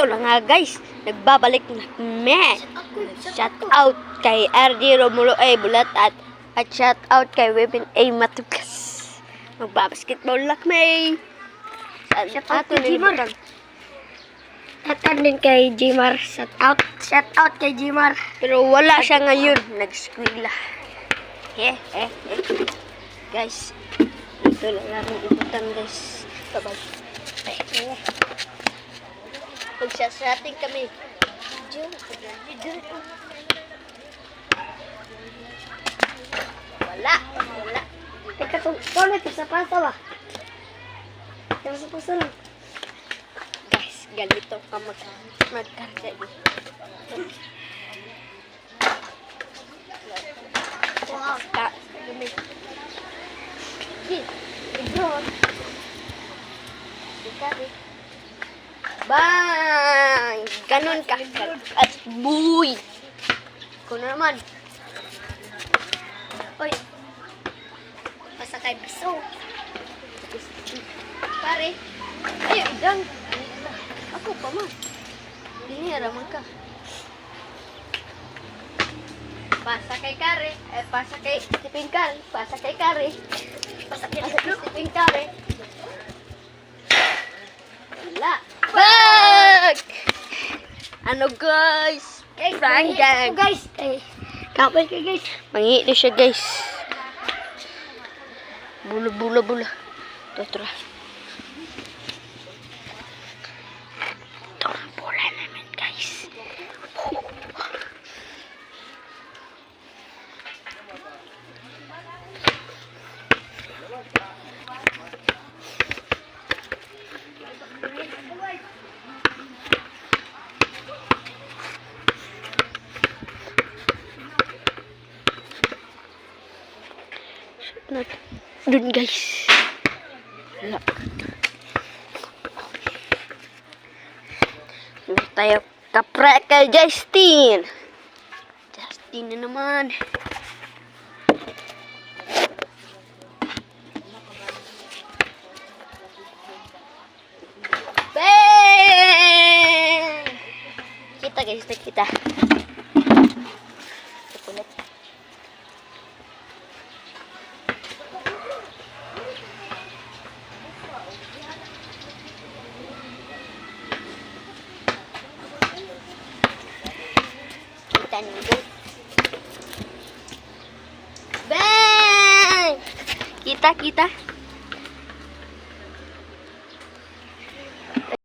lang nga guys, nagbabalik na kami. Shout out kay RD Romulo A. Bulatat at shout out kay Webin A. Matugas. Magbabasketball na kami. Shout out kay Jimar. Shout out din kay Jimar. Shout out kay Jimar. Pero wala siya ngayon, nag-squila. Guys, ito lang namin ibutan guys. Bye-bye. Magsasrating kami. Wala. Teka, toilet sa pasa ba? Sa pasa lang. Guys, ganito ka magkarga dito. Wow. Gumi. Bang! Ganon ka. At buy. Kung naman. Oy. Pasakay biso. Pare. Ay, idang. Ako pa man. Hindi raman ka. Pasakay kare. Pasakay tiping kare. Pasakay kare. Pasakay tiping kare. Wala. Bag! Ano guys? Prank gang. Guys, kapal ka guys. Mangi siya guys. Bula. Ito. Ito ang bola namin guys. Dun guys. Wala. Meron tayo kapre kay Justin. Justin na naman. Bang! Kita guys, kita. Kulit. Bang! Kita.